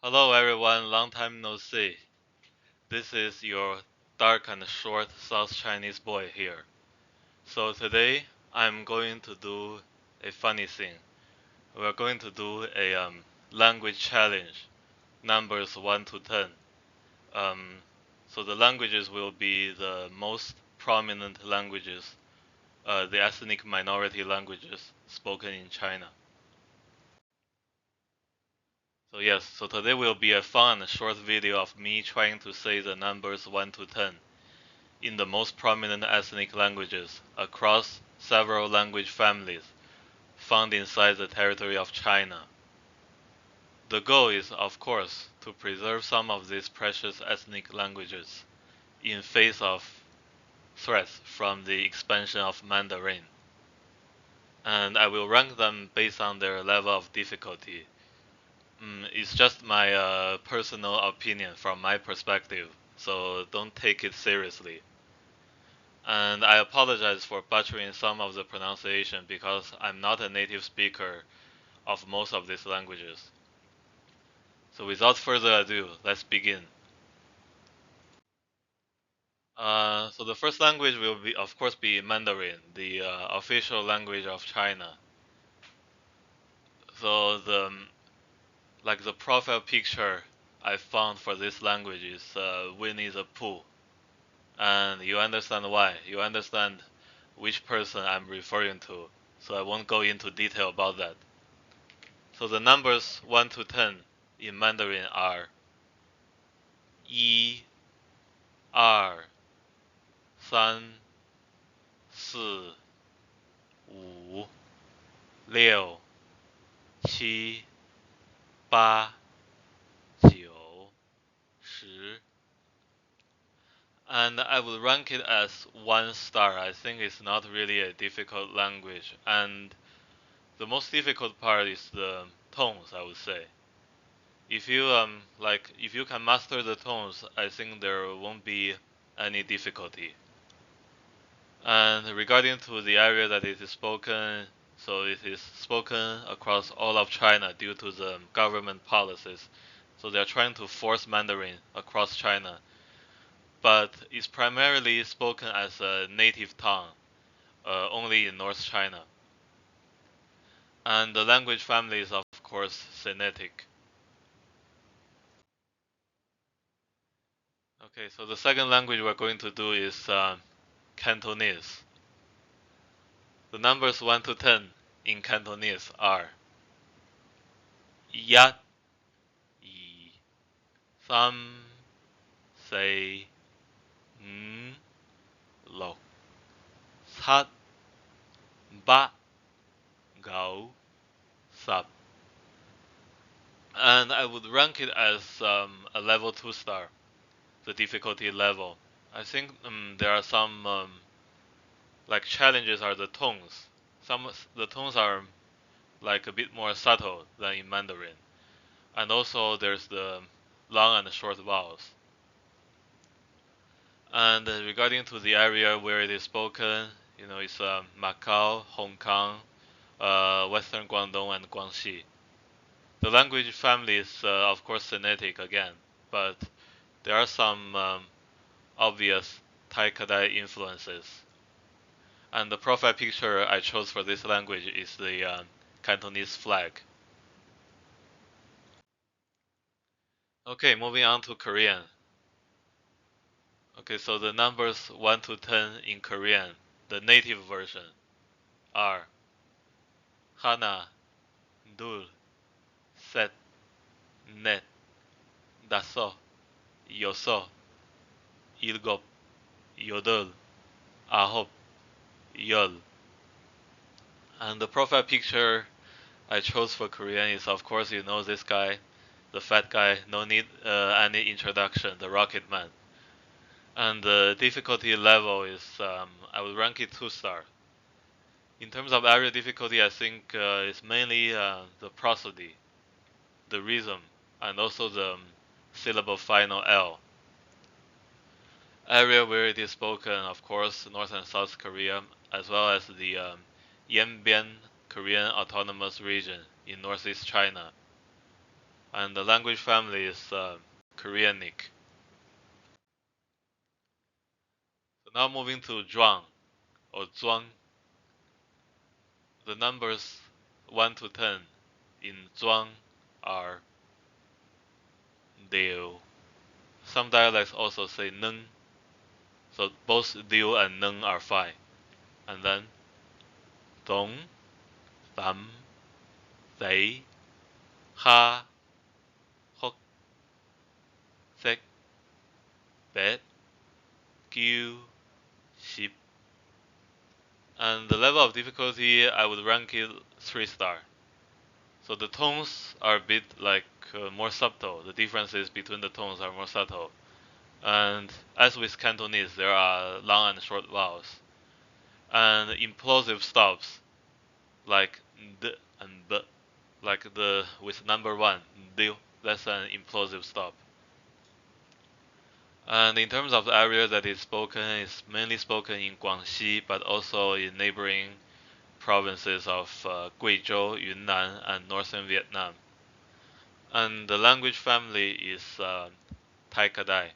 Hello everyone, long time no see. This is your dark and short South Chinese boy here. So today I'm going to do a funny thing. We're going to do a language challenge, numbers 1 to 10. Um, so the languages will be the most prominent languages, the ethnic minority languages spoken in China. So yes, so today will be a fun short video of me trying to say the numbers 1 to 10 in the most prominent ethnic languages across several language families found inside the territory of China. The goal is, of course, to preserve some of these precious ethnic languages in face of threats from the expansion of Mandarin. And I will rank them based on their level of difficulty. It's just my personal opinion from my perspective, so don't take it seriously. And I apologize for butchering some of the pronunciation because I'm not a native speaker of most of these languages. So without further ado, let's begin. So the first language will be, of course, be Mandarin, the official language of China. So the profile picture I found for this language is Winnie the Pooh, and you understand why. You understand which person I'm referring to. So I won't go into detail about that. So the numbers 1 to 10 in Mandarin are 一、二、三、四、五、六、七、八、九、十. And I would rank it as 1 star. I think it's not really a difficult language. And the most difficult part is the tones, I would say. If you can master the tones, I think there won't be any difficulty. And regarding to the area that it is spoken, so it is spoken across all of China due to the government policies. So they are trying to force Mandarin across China, but it's primarily spoken as a native tongue, only in North China. And the language family is of course Sinitic. Okay, so the second language we're going to do is Cantonese. The numbers 1 to 10 in Cantonese are 一、二、三、四、五、六、七、八、九、十. And I would rank it as a level 2 star, the difficulty level. I think there are some like challenges are the tones. The tones are like a bit more subtle than in Mandarin. And also there's the long and short vowels. And regarding to the area where it is spoken, it's Macau, Hong Kong, Western Guangdong, and Guangxi. The language family is, of course, Sinitic again, but there are some obvious Tai-Kadai influences. And the profile picture I chose for this language is the Cantonese flag. Okay, moving on to Korean. Okay, so the numbers 1 to 10 in Korean, the native version, are 하나, 둘, 셋, 넷, 다섯, 여섯, 일곱, 여덟, 아홉, 열. And the profile picture I chose for Korean is, of course, you know this guy, the fat guy, no need any introduction, the Rocket Man. And the difficulty level is, I would rank it 2 star. In terms of area difficulty, I think it's mainly the prosody, the rhythm, and also the syllable final L. Area where it is spoken, of course, North and South Korea, as well as the Yanbian Korean Autonomous Region in northeast China. and the language family is Koreanic. So now moving to Zhuang or Zhuang. The numbers 1 to 10 in Zhuang are Diu. Some dialects also say Neng, so both Diu and Neng are fine. And then Dong, Tam, Sei, Ha, Hok, Sek, Bet, Kiu, Ship. And the level of difficulty, I would rank it 3-star. So the tones are a bit like more subtle. The differences between the tones are more subtle. And as with Cantonese, there are long and short vowels. And implosive stops, like D and B, like the with number 1, D, that's an implosive stop. And in terms of the area that is spoken, it's mainly spoken in Guangxi, but also in neighboring provinces of Guizhou, Yunnan, and northern Vietnam. And the language family is Tai Kadai.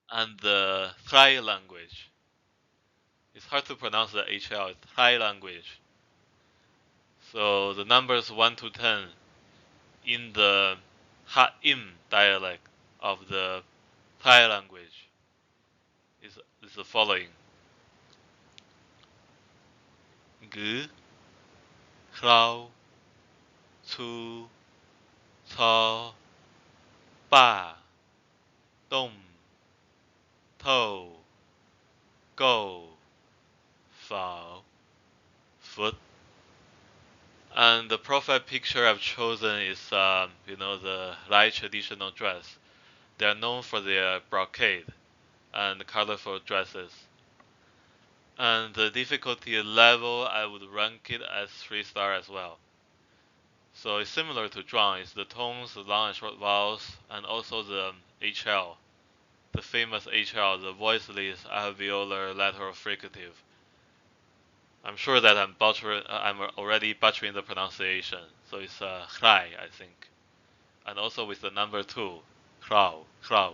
And the Thai language, it's hard to pronounce the HL, it's Thai language. So the numbers 1 to 10 in the Ha-Im dialect of the Thai language is the following. Gu, Krao, Chu, Cao, Ba, Dom, To, Go, Fao, Foot. And the profile picture I've chosen is, the Lai traditional dress. They are known for their brocade and colorful dresses. And the difficulty level, I would rank it as 3-star as well. So it's similar to Zhuang. It's the tones, the long and short vowels, and also the HL, the famous HL, the voiceless alveolar lateral fricative. I'm sure that I'm already butchering the pronunciation. So it's Hrai, I think, and also with the number 2, Krao, Krao.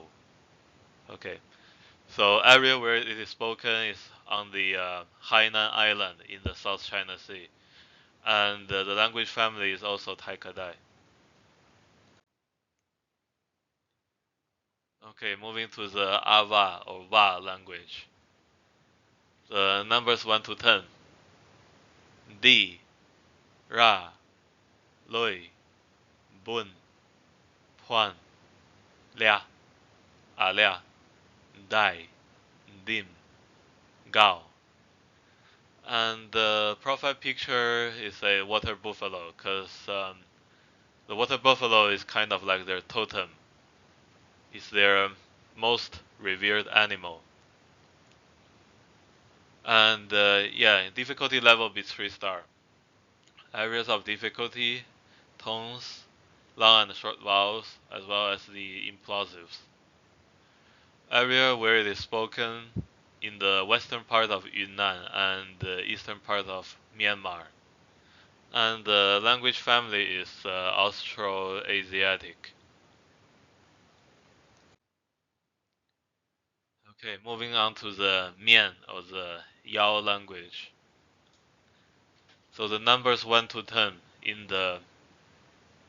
Okay. So area where it is spoken is on the Hainan Island in the South China Sea, and the language family is also Tai Kadai. Okay, moving to the Ava or Va language. The numbers 1 to 10. Di, Ra, Loi, Bun, Puan, Lia, Alia, Dai, Dim, Gao. And the profile picture is a water buffalo because the water buffalo is kind of like their totem. It's their most revered animal. And difficulty level be 3-star. Areas of difficulty, tones, long and short vowels, as well as the implosives. Area where it is spoken in the western part of Yunnan and the eastern part of Myanmar. And the language family is Austroasiatic. Okay, moving on to the Mian or the Yao language. So the numbers 1 to 10 in the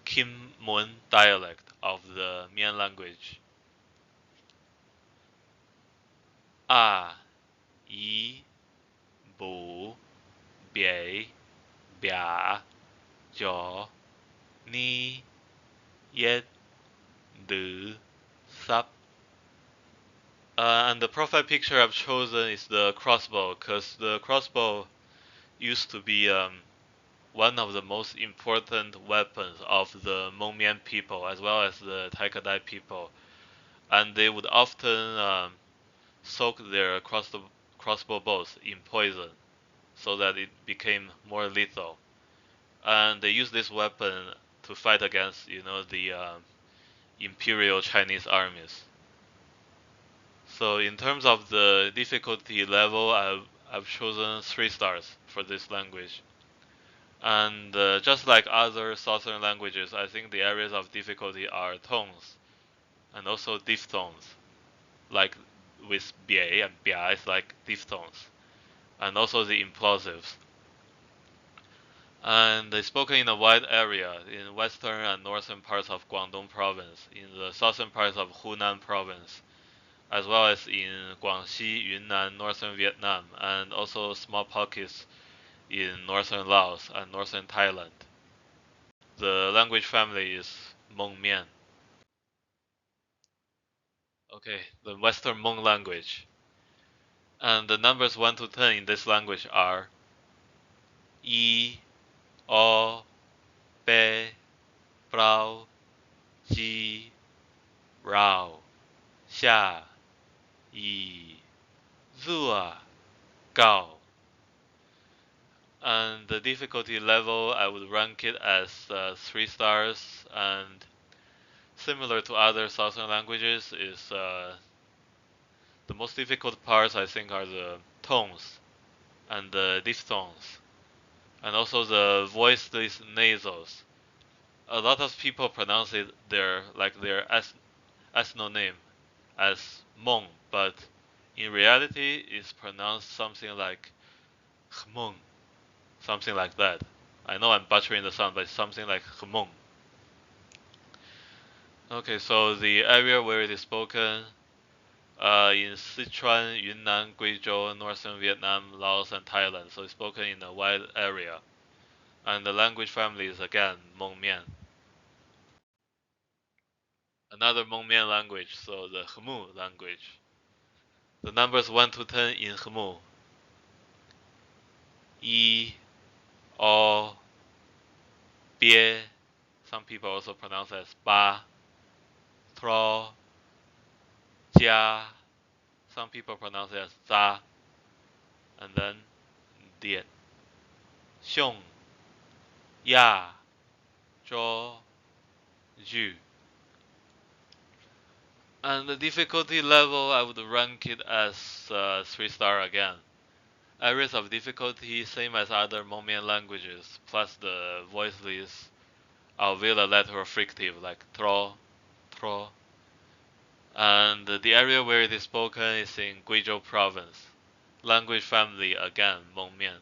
Kim Mun dialect of the Mian language. A, Yi, Bu, Bie, Bia, Jo, Ni, Yet, Du, Sap. And the profile picture I've chosen is the crossbow, because the crossbow used to be one of the most important weapons of the Hmong-Mien people as well as the Tai Kadai people, and they would often soak their crossbow bolts in poison so that it became more lethal. And they used this weapon to fight against, the imperial Chinese armies. So in terms of the difficulty level, I've chosen 3 stars for this language. And just like other southern languages, I think the areas of difficulty are tones and also diphthongs, like with bia and bia is like diphthongs, and also the implosives. And they spoken in a wide area in western and northern parts of Guangdong province, in the southern parts of Hunan province, as well as in Guangxi, Yunnan, northern Vietnam, and also small pockets in northern Laos and northern Thailand. The language family is Hmong Mian. Okay, the Western Hmong language. And the numbers 1 to 10 in this language are yi, o, be, brao, ji, rao, xia, yi, zua, gao. And the difficulty level, I would rank it as 3 stars. And similar to other Southern languages, is the most difficult parts I think are the tones and the diphthongs, and also the voiceless nasals. A lot of people pronounce it their ethnonym as Hmong, but in reality, it's pronounced something like Hmong, something like that. I know I'm butchering the sound, but it's something like Hmong. Okay, so the area where it is spoken in Sichuan, Yunnan, Guizhou, northern Vietnam, Laos, and Thailand. So it's spoken in a wide area. And the language family is again Hmong Mian. Another Hmong Mian language, so the Hmu language. The numbers 1 to 10 in Hmu. Yi, O, Bie, some people also pronounce as Ba, Tro, Jia, some people pronounce it as Za, and then Diet, Xiong, Ya, Zhou, Zhu. And the difficulty level, I would rank it as 3 star again. Areas of difficulty, same as other Hmong Mian languages, plus the voiceless alveolar lateral frictive like tro, tro. And the area where it is spoken is in Guizhou province. Language family again, Hmong Mian.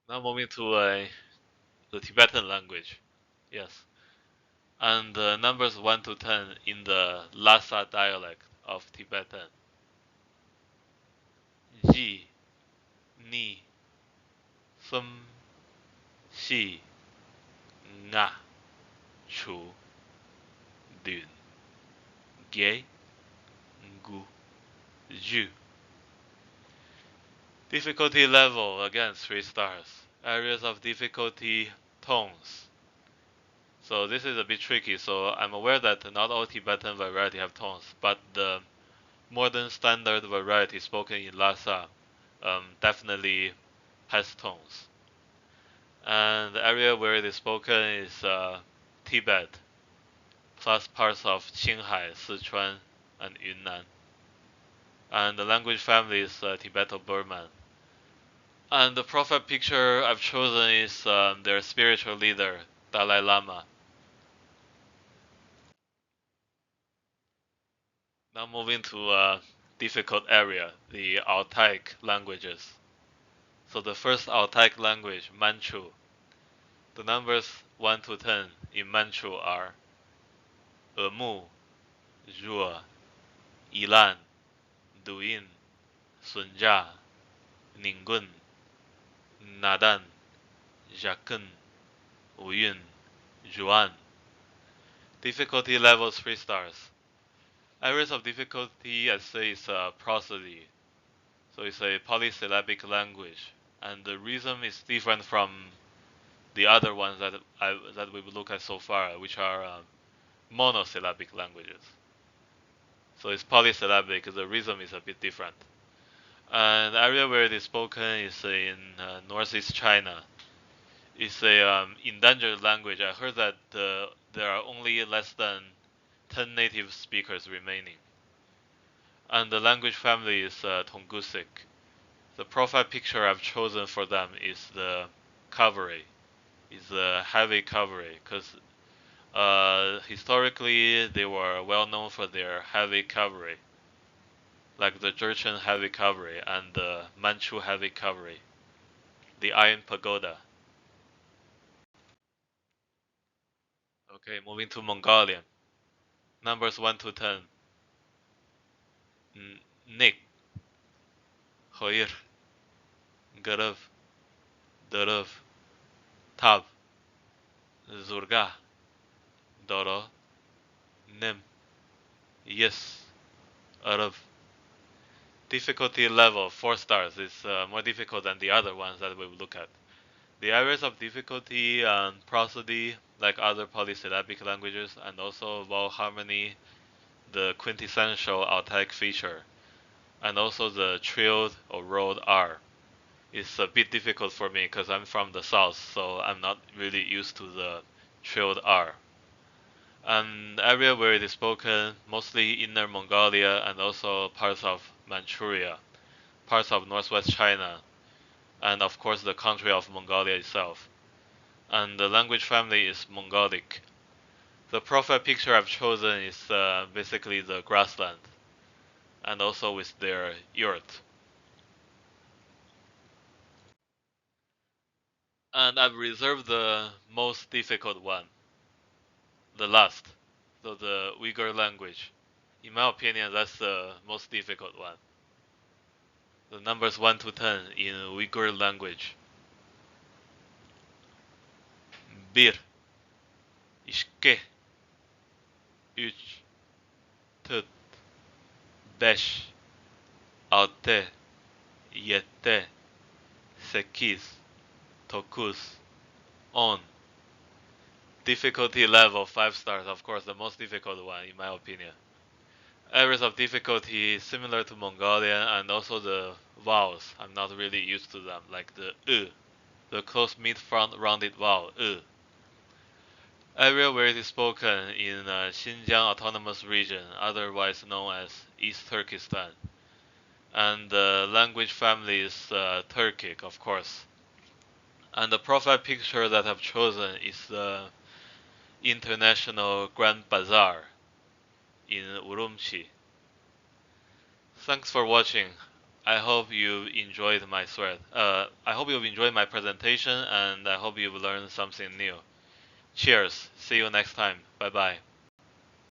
Now moving to the Tibetan language. Yes. And the numbers 1 to 10 in the Lhasa dialect of Tibetan. Ji, Ni, Fum, Xi, Nga, Chu, Dun, Ge, Ngu, Zhu. Difficulty level, again 3 stars. Areas of difficulty, tones. So this is a bit tricky, so I'm aware that not all Tibetan variety have tones, but the modern standard variety spoken in Lhasa definitely has tones. And the area where it is spoken is Tibet, plus parts of Qinghai, Sichuan, and Yunnan. And the language family is Tibeto-Burman. And the profile picture I've chosen is their spiritual leader, Dalai Lama. Now moving to a difficult area, the Altaic languages. So the first Altaic language, Manchu. The numbers 1 to 10 in Manchu are Emu, Zhua, Ilan, Duin, Sunja, Ningun, Nadan, Jacun, Uyun, Juan. Difficulty level 3 stars. Areas of difficulty, I say, is prosody. So it's a polysyllabic language, and the rhythm is different from the other ones that we will look at so far, which are monosyllabic languages. So it's polysyllabic. The rhythm is a bit different. And the area where it is spoken is in northeast China. It's a endangered language. I heard that there are only less than 10 native speakers remaining. And the language family is Tungusic. The profile picture I've chosen for them is the cavalry. Is the heavy cavalry, because historically they were well known for their heavy cavalry, like the Jurchen heavy cavalry and the Manchu heavy cavalry, the Iron Pagoda. Okay, moving to Mongolian. Numbers 1 to 10. Nik, Hoir, Garav, Darav, Tab, Zurga, Doro, Nim, Yes, Arav. Difficulty level 4 stars is more difficult than the other ones that we will look at. The areas of difficulty and prosody, like other polysyllabic languages, and also vowel harmony, the quintessential Altaic feature, and also the trilled or rolled R. It's a bit difficult for me because I'm from the south, so I'm not really used to the trilled R. An area where it is spoken, mostly Inner Mongolia and also parts of Manchuria, parts of northwest China, and of course the country of Mongolia itself. And the language family is Mongolic. The profile picture I've chosen is basically the grassland, and also with their yurt. And I've reserved the most difficult one, the last, so the Uyghur language. In my opinion, that's the most difficult one. The numbers 1 to 10 in Uyghur language. Bir, İşke, 3, Tut, 5, 6, 7, 8, 9, 10. Difficulty level 5 stars, of course, the most difficult one in my opinion. Areas of difficulty similar to Mongolian and also the vowels. I'm not really used to them, like the the close mid-front rounded vowel, Area where it is spoken in Xinjiang Autonomous Region, otherwise known as East Turkestan. And the language family is Turkic, of course. And the profile picture that I've chosen is the International Grand Bazaar in Urumqi. Thanks for watching. I hope you enjoyed my thread. I hope you've enjoyed my presentation, and I hope you've learned something new. Cheers. See you next time. Bye bye.